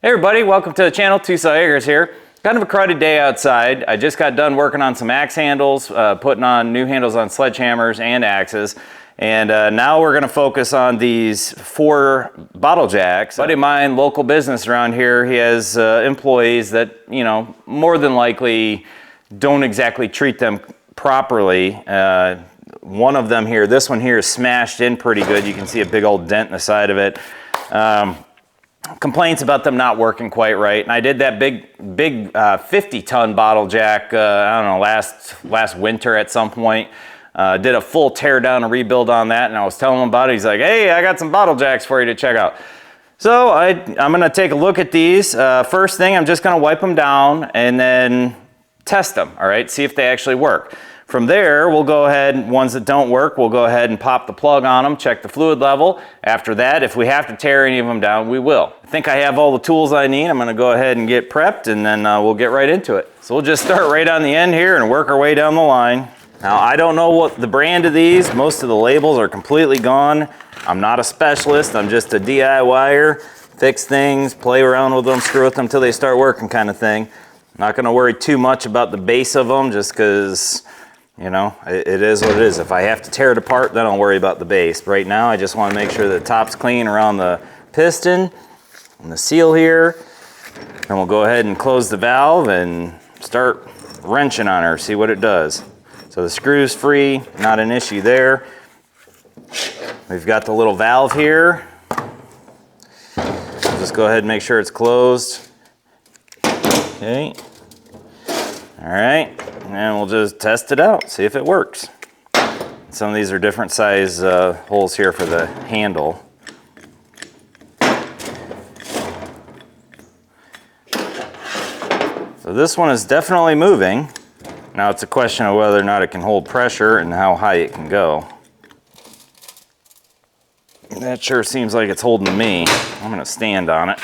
Hey everybody, welcome to the channel. Tusa Eggers here. Kind of a crowded day outside. I just got done working on some axe handles, putting on new handles on sledgehammers and axes. And now we're gonna focus on these 4 bottle jacks. A buddy of mine, local business around here, he has employees that, you know, more than likely don't exactly treat them properly. One of them here, this one here is smashed in pretty good. You can see a big old dent in the side of it. Complaints about them not working quite right, and I did that big 50-ton bottle jack, I don't know, last winter at some point. Did a full tear down and rebuild on that, and I was telling him about it. He's like, hey, I got some bottle jacks for you to check out. So I'm gonna take a look at these. First thing, I'm just gonna wipe them down and then test them, all right, see if they actually work. From there, we'll go ahead, ones that don't work, we'll go ahead and pop the plug on them, check the fluid level. After that, if we have to tear any of them down, we will. I think I have all the tools I need. I'm gonna go ahead and get prepped, and then we'll get right into it. So we'll just start right on the end here and work our way down the line. Now, I don't know what the brand of these, most of the labels are completely gone. I'm not a specialist, I'm just a DIYer. Fix things, play around with them, screw with them until they start working kind of thing. Not gonna worry too much about the base of them just because, you know, it is what it is. If I have to tear it apart, then I'll worry about the base. Right now, I just want to make sure the top's clean around the piston and the seal here. And we'll go ahead and close the valve and start wrenching on her, see what it does. So the screw's free, not an issue there. We've got the little valve here. We'll just go ahead and make sure it's closed. Okay. All right. And we'll just test it out, see if it works. Some of these are different size holes here for the handle. So this one is definitely moving. Now it's a question of whether or not it can hold pressure and how high it can go. That sure seems like it's holding me. I'm gonna stand on it.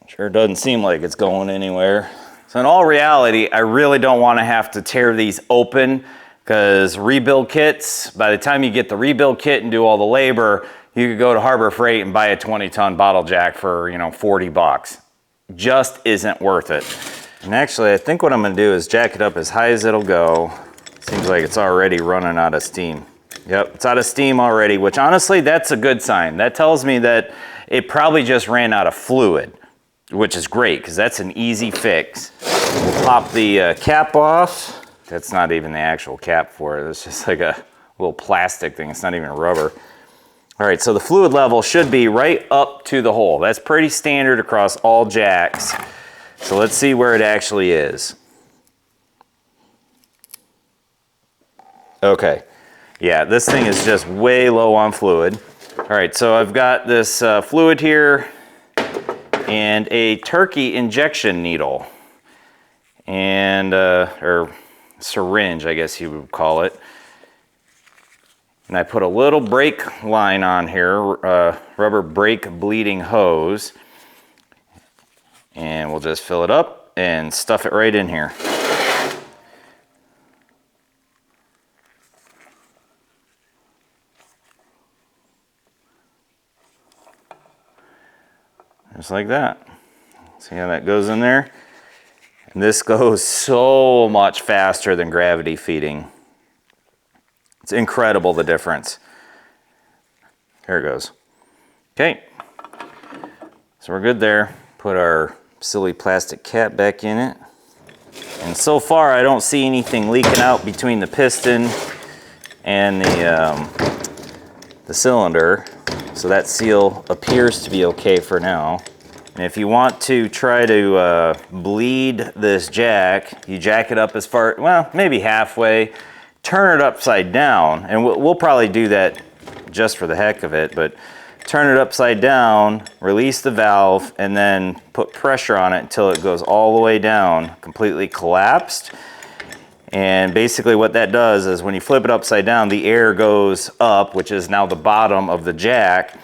Sure doesn't seem like it's going anywhere. So in all reality, I really don't want to have to tear these open because rebuild kits, by the time you get the rebuild kit and do all the labor, you could go to Harbor Freight and buy a 20-ton bottle jack for, you know, 40 bucks. Just isn't worth it. And actually, I think what I'm gonna do is jack it up as high as it'll go. Seems like it's already running out of steam. Yep, it's out of steam already, which honestly, that's a good sign. That tells me that it probably just ran out of fluid, which is great because that's an easy fix. We'll pop the cap off. That's not even the actual cap for it. It's just like a little plastic thing. It's not even rubber. All right, so the fluid level should be right up to the hole. That's pretty standard across all jacks. So let's see where it actually is. Okay, yeah, this thing is just way low on fluid. All right, so I've got this fluid here and a turkey injection needle and or syringe, I guess you would call it. And I put a little brake line on here, rubber brake bleeding hose, and we'll just fill it up and stuff it right in here. Just like that. See how that goes in there? And this goes so much faster than gravity feeding. It's incredible the difference. There it goes. Okay. So we're good there. Put our silly plastic cap back in it. And so far I don't see anything leaking out between the piston and the cylinder. So that seal appears to be okay for now. And if you want to try to bleed this jack, you jack it up as far, well, maybe halfway, turn it upside down, and we'll probably do that just for the heck of it, but turn it upside down, release the valve, and then put pressure on it until it goes all the way down, completely collapsed. And basically what that does is when you flip it upside down, the air goes up, which is now the bottom of the jack.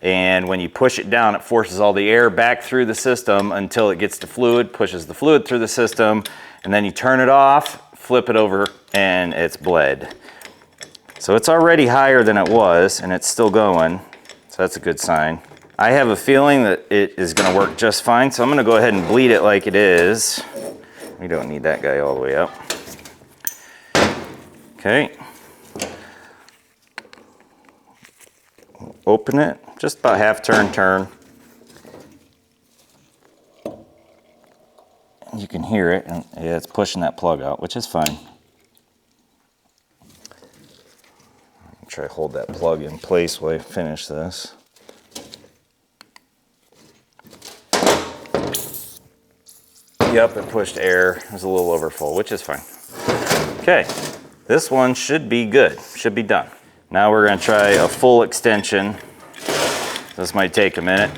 And when you push it down, it forces all the air back through the system until it gets to fluid, pushes the fluid through the system, and then you turn it off, flip it over, and it's bled. So it's already higher than it was, and it's still going. So that's a good sign. I have a feeling that it is gonna work just fine, so I'm gonna go ahead and bleed it like it is. We don't need that guy all the way up. Okay. Open it, just about half turn. You can hear it, and yeah, it's pushing that plug out, which is fine. Try to hold that plug in place while I finish this. Yep, it pushed air. It was a little over full, which is fine. Okay, this one should be good, should be done. Now we're gonna try a full extension. This might take a minute.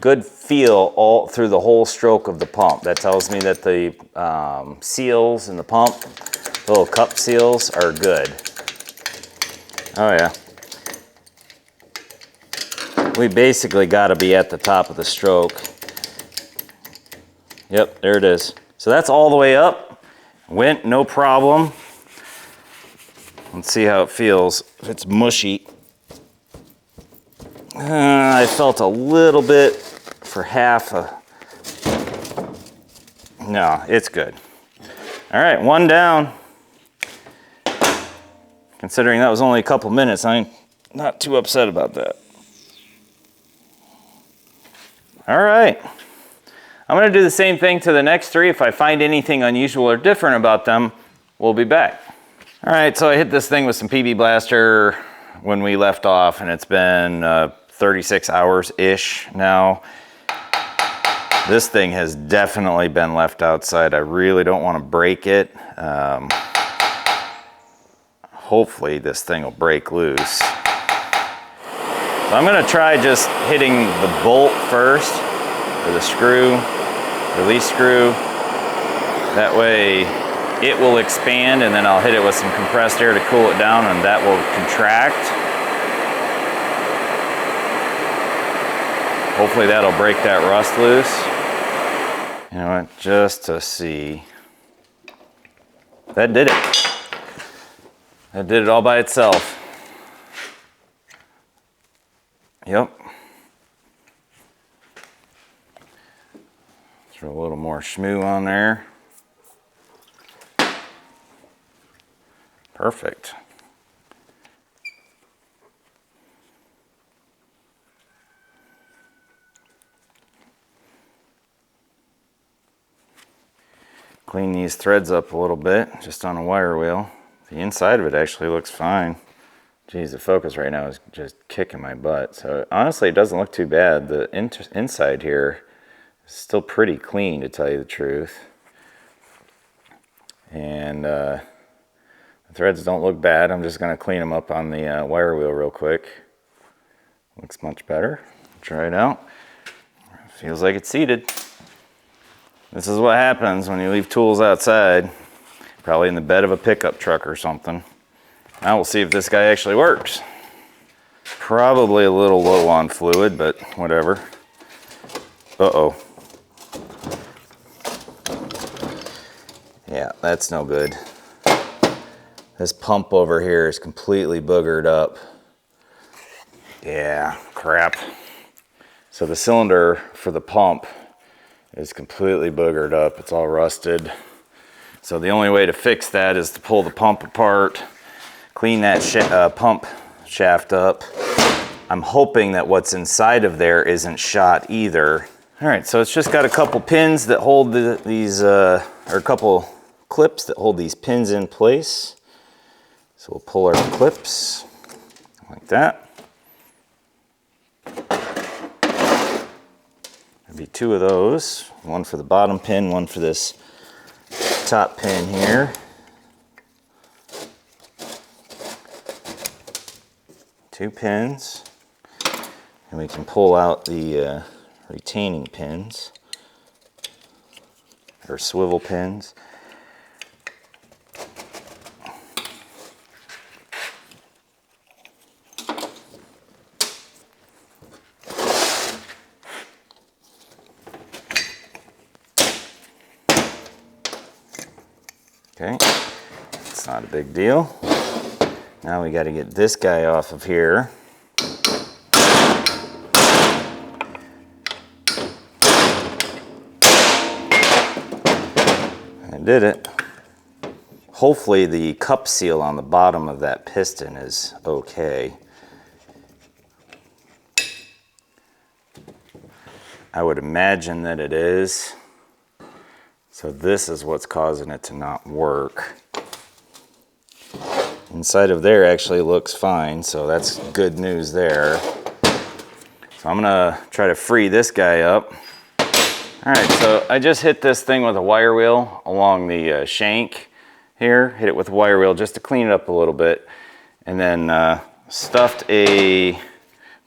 Good feel all through the whole stroke of the pump. That tells me that the seals in the pump, the little cup seals, are good. Oh yeah. We basically gotta be at the top of the stroke. Yep, there it is. So that's all the way up. Went, no problem. Let's see how it feels. If it's mushy. I felt a little bit for half a... No, it's good. All right, one down. Considering that was only a couple minutes, I'm not too upset about that. All right. I'm gonna do the same thing to the next three. If I find anything unusual or different about them, we'll be back. All right, so I hit this thing with some PB Blaster when we left off, and it's been 36 hours-ish now. This thing has definitely been left outside. I really don't want to break it. Hopefully this thing will break loose. So I'm gonna try just hitting the bolt first, or the screw, release screw. That way it will expand, and then I'll hit it with some compressed air to cool it down, and that will contract. Hopefully that'll break that rust loose. You know what, just to see. That did it. That did it all by itself. Yep. Throw a little more schmoo on there. Perfect. Clean these threads up a little bit, just on a wire wheel. The inside of it actually looks fine. Geez, the focus right now is just kicking my butt. So honestly, it doesn't look too bad. The inside here is still pretty clean, to tell you the truth. And the threads don't look bad. I'm just gonna clean them up on the wire wheel real quick. Looks much better. Try it out. Feels like it's seated. This is what happens when you leave tools outside, probably in the bed of a pickup truck or something. Now we'll see if this guy actually works. Probably a little low on fluid, but whatever. Uh-oh. Yeah, that's no good. This pump over here is completely boogered up. Yeah, crap. So the cylinder for the pump is completely boogered up. It's all rusted. So the only way to fix that is to pull the pump apart, clean that pump shaft up. I'm hoping that what's inside of there isn't shot either. All right, so it's just got a couple pins that hold these, or a couple clips that hold these pins in place. So we'll pull our clips like that. There'll be two of those, one for the bottom pin, one for this top pin here. Two pins, and we can pull out the retaining pins, or swivel pins. Okay, it's not a big deal. Now we got to get this guy off of here. I did it. Hopefully the cup seal on the bottom of that piston is okay. I would imagine that it is. So this is what's causing it to not work. Inside of there actually looks fine, so that's good news there. So I'm gonna try to free this guy up. All right, so I just hit this thing with a wire wheel along the shank here. Hit it with a wire wheel just to clean it up a little bit. And then stuffed a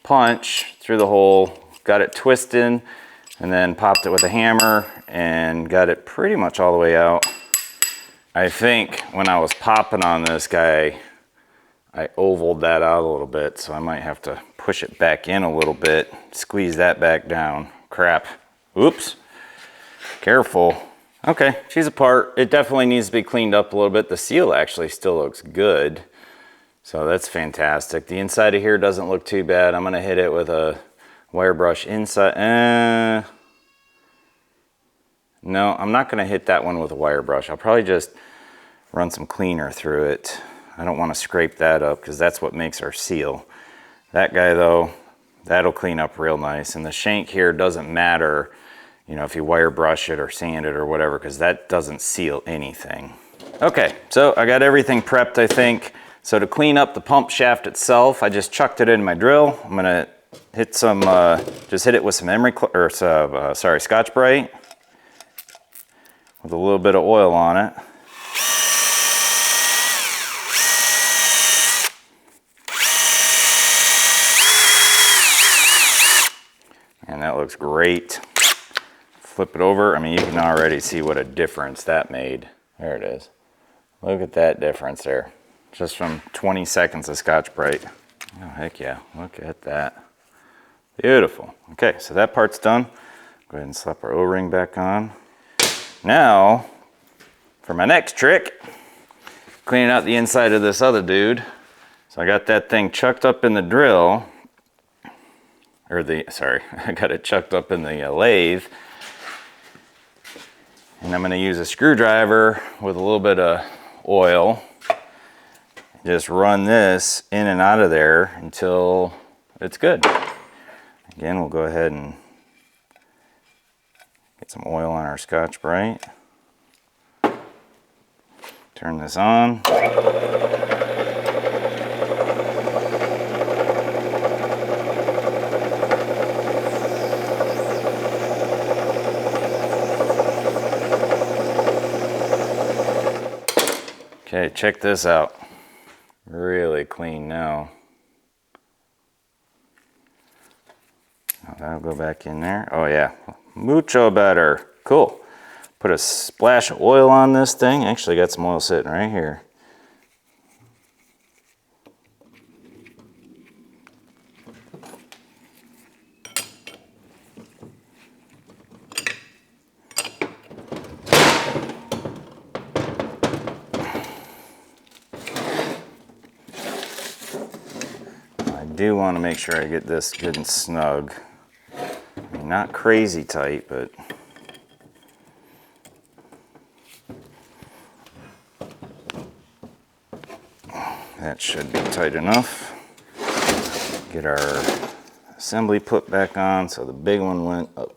punch through the hole, got it twisted, and then popped it with a hammer and got it pretty much all the way out. I think when I was popping on this guy, I ovaled that out a little bit, so I might have to push it back in a little bit, squeeze that back down. Crap. Oops. Careful. Okay, she's apart. It definitely needs to be cleaned up a little bit. The seal actually still looks good, so that's fantastic. The inside of here doesn't look too bad. I'm gonna hit it with a wire brush inside. No, I'm not gonna hit that one with a wire brush. I'll probably just run some cleaner through it. I don't wanna scrape that up because that's what makes our seal. That guy though, that'll clean up real nice. And the shank here doesn't matter, you know, if you wire brush it or sand it or whatever, because that doesn't seal anything. Okay, so I got everything prepped, I think. So to clean up the pump shaft itself, I just chucked it in my drill. I'm gonna hit some, just hit it with some Scotch-Brite with a little bit of oil on it. And that looks great. Flip it over. I mean, you can already see what a difference that made. There it is. Look at that difference there. Just from 20 seconds of Scotch-Brite. Oh, heck yeah. Look at that. Beautiful. Okay, so that part's done. Go ahead and slap our O-ring back on. Now, for my next trick, cleaning out the inside of this other dude. So I got that thing chucked up in the drill, I got it chucked up in the lathe. And I'm gonna use a screwdriver with a little bit of oil. Just run this in and out of there until it's good. Again, we'll go ahead and get some oil on our Scotch-Brite. Turn this on. Okay, check this out. Really clean now. Now that'll go back in there. Oh yeah, mucho better. Cool. Put a splash of oil on this thing. Actually got some oil sitting right here. I do want to make sure I get this good and snug. I mean, not crazy tight, but that should be tight enough. Get our assembly put back on. So the big one went up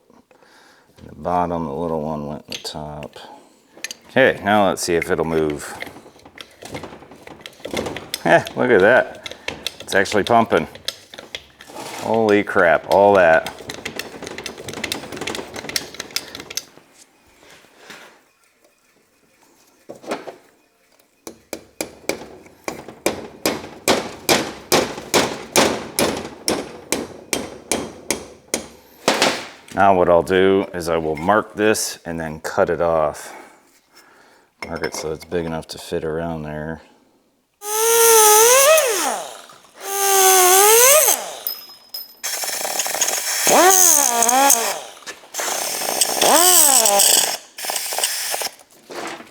in the bottom, the little one went in the top. Okay, now let's see if it'll move. Look at that. It's actually pumping. Holy crap, all that. Now what I'll do is I will mark this and then cut it off. Mark it so it's big enough to fit around there.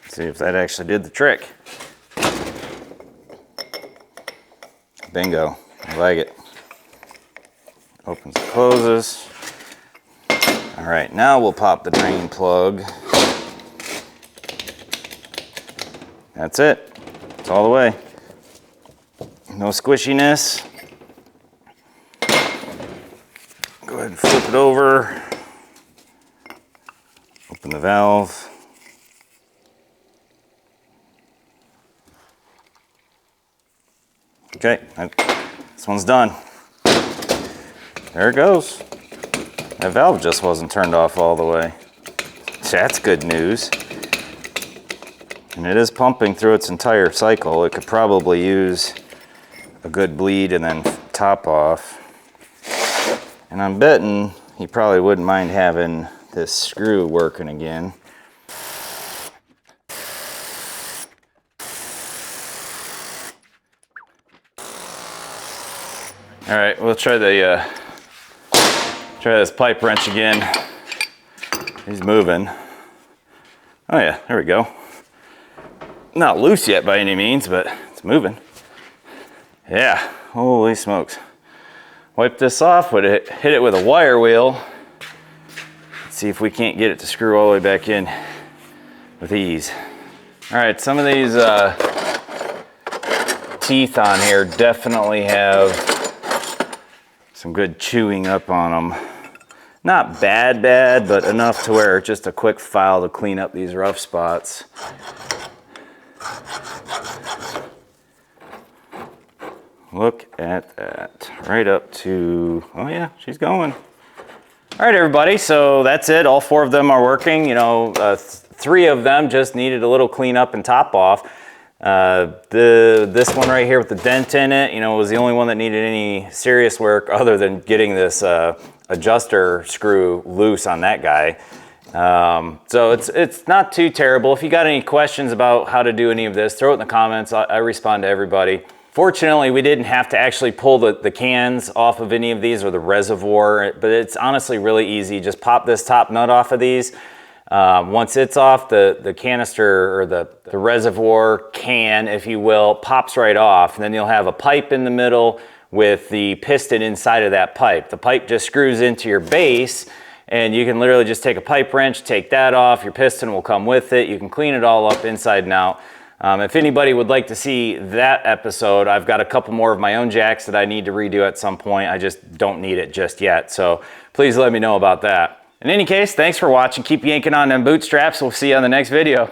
See if that actually did the trick. Bingo. I like it. Opens and closes. All right, now we'll pop the drain plug. That's it. It's all the way. No squishiness. Go ahead and flip it over. Open the valve. Okay, this one's done. There it goes. That valve just wasn't turned off all the way. That's good news. And it is pumping through its entire cycle. It could probably use a good bleed and then top off. And I'm betting he probably wouldn't mind having this screw working again. All right, we'll try this pipe wrench again. He's moving. Oh yeah, there we go. Not loose yet by any means, but it's moving. Yeah, holy smokes. Wipe this off, hit it with a wire wheel. Let's see if we can't get it to screw all the way back in with ease. All right, some of these teeth on here definitely have some good chewing up on them. Not bad, but enough to where it's just a quick file to clean up these rough spots. Look at that, right up to, oh yeah, she's going. All right, everybody, so that's it. All 4 of them are working. You know, 3 of them just needed a little cleanup and top off. This one right here with the dent in it, you know, was the only one that needed any serious work other than getting this adjuster screw loose on that guy. So it's not too terrible. If you got any questions about how to do any of this, throw it in the comments. I respond to everybody. Fortunately, we didn't have to actually pull the cans off of any of these or the reservoir, but it's honestly really easy. Just pop this top nut off of these. Once it's off, the canister or the reservoir can, if you will, pops right off. And then you'll have a pipe in the middle with the piston inside of that pipe. The pipe just screws into your base, and you can literally just take a pipe wrench, take that off. Your piston will come with it. You can clean it all up inside and out. If anybody would like to see that episode, I've got a couple more of my own jacks that I need to redo at some point. I just don't need it just yet. So please let me know about that. In any case, thanks for watching. Keep yanking on them bootstraps. We'll see you on the next video.